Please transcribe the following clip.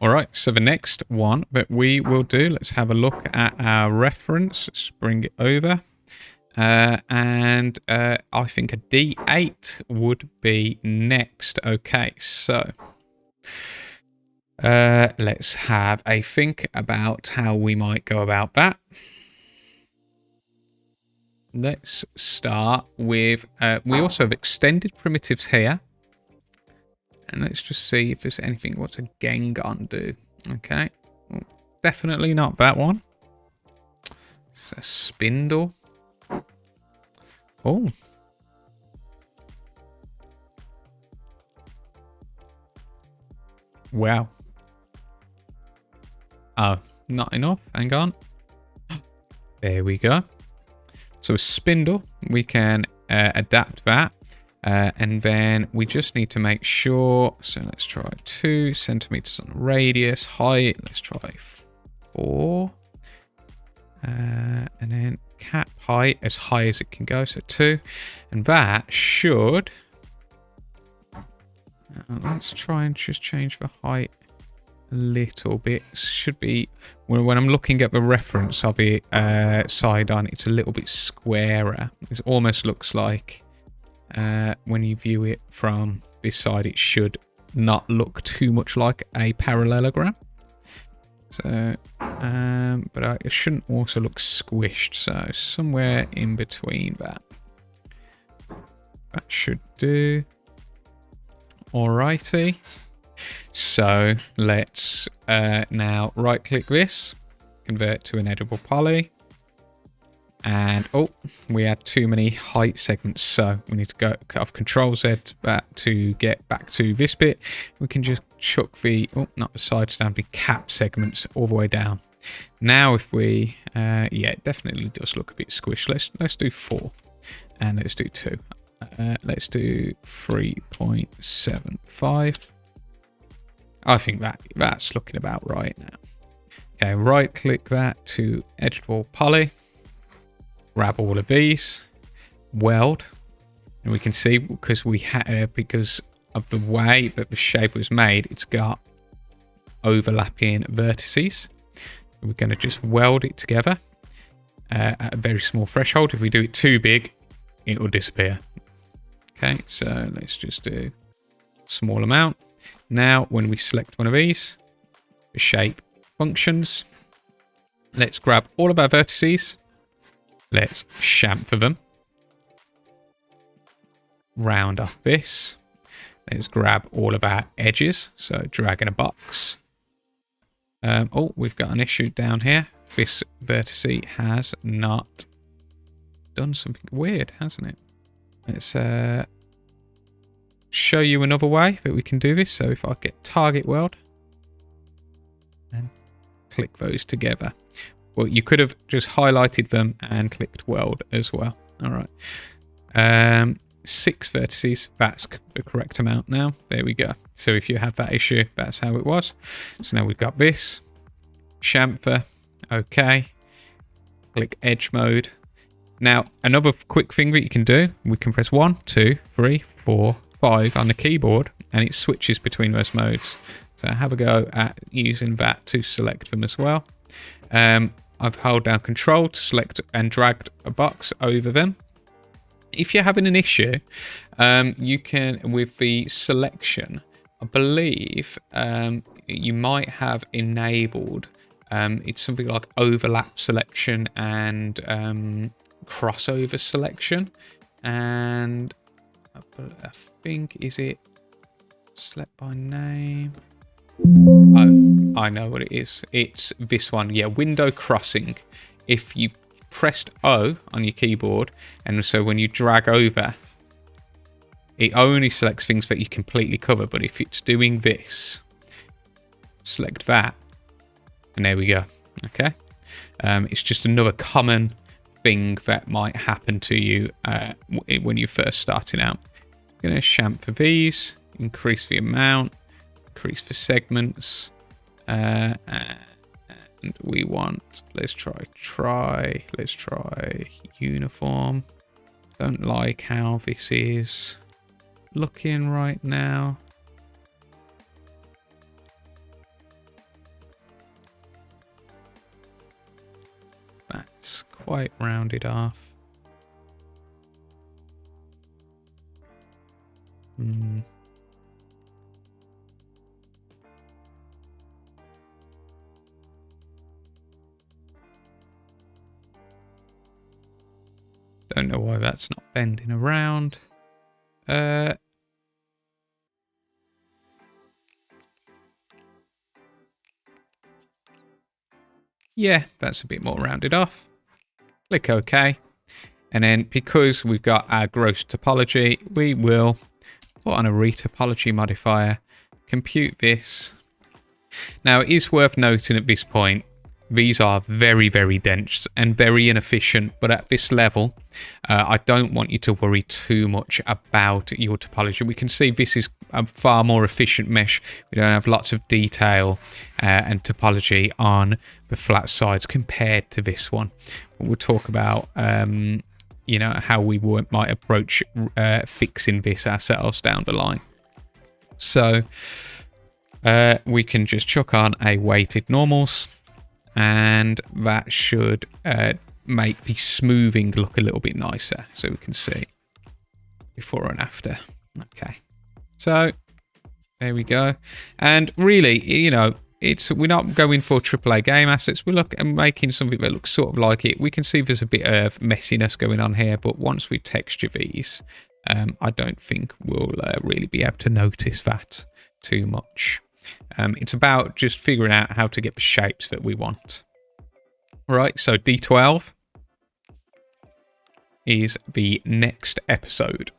All right, so the next one that we will do, let's have a look at our reference. Let's bring it over. And I think a D8 would be next. Okay, so let's have a think about how we might go about that. Let's start with, we also have extended primitives here. And let's just see if there's anything. What's a Gengon do? Okay. Well, definitely not that one. It's a Spindle. Oh. Wow. Oh, not enough. Hang on. There we go. So a Spindle, we can adapt that. And then we just need to make sure, so let's try 2 centimeters on radius, height, let's try 4. And then cap height as high as it can go, so 2. And that should, let's try and just change the height a little bit. Should be, when I'm looking at the reference of it side on, it's a little bit squarer. It almost looks like when you view it from this side, it should not look too much like a parallelogram. So, but it shouldn't also look squished. So somewhere in between that. That should do. Alrighty. So let's now right click this, convert to an editable poly. And oh, we had too many height segments, so we need to go cut off Control Z to get back to this bit. We can just chuck the not the sides down, the cap segments all the way down. Now, if we yeah, it definitely does look a bit squished. Let's do 4, and let's do 2. Let's do 3.75. I think that's looking about right now. Okay, right click that to editable poly. Grab all of these, weld, and we can see because because of the way that the shape was made, it's got overlapping vertices. We're going to just weld it together at a very small threshold. If we do it too big, it will disappear. Okay, so let's just do a small amount. Now, when we select one of these, the shape functions. Let's grab all of our vertices. Let's chamfer them. Round off this. Let's grab all of our edges. So drag in a box. Oh, we've got an issue down here. This vertice has not done something weird, hasn't it? Let's show you another way that we can do this. So if I get target weld and click those together. Well, you could have just highlighted them and clicked weld as well. All right. 6 vertices. That's the correct amount now. There we go. So if you have that issue, that's how it was. So now we've got this. Chamfer. Okay. Click edge mode. Now, another quick thing that you can do, we can press 1, 2, 3, 4, 5 on the keyboard, and it switches between those modes. So have a go at using that to select them as well. I've held down Control to select and dragged a box over them. If you're having an issue, you can, with the selection, I believe you might have enabled, it's something like overlap selection and crossover selection. And I think, is it select by name? Oh, I know what it is. It's this one. Yeah, window crossing. If you pressed O on your keyboard, and so when you drag over, it only selects things that you completely cover. But if it's doing this, select that, and there we go. Okay. It's just another common thing that might happen to you when you're first starting out. I'm going to chamfer these, increase the amount, increase the segments, and we want, let's try uniform. Don't like how this is looking right now. quite rounded off. Don't know why that's not bending around. Yeah, that's a bit more rounded off. Click OK. And then because we've got our gross topology, we will put on a retopology modifier, compute this. Now, it is worth noting at this point, these are very, very dense and very inefficient, but at this level, I don't want you to worry too much about your topology. We can see this is a far more efficient mesh. We don't have lots of detail and topology on the flat sides compared to this one. We'll talk about you know, how we might approach fixing this ourselves down the line. So we can just chuck on a weighted normals, and that should make the smoothing look a little bit nicer, so we can see before and after. Okay, so there we go. And really, you know, we're not going for AAA game assets. We're making something that looks sort of like it. We can see there's a bit of messiness going on here, but once we texture these, I don't think we'll really be able to notice that too much. It's about just figuring out how to get the shapes that we want. Right, so D12 is the next episode.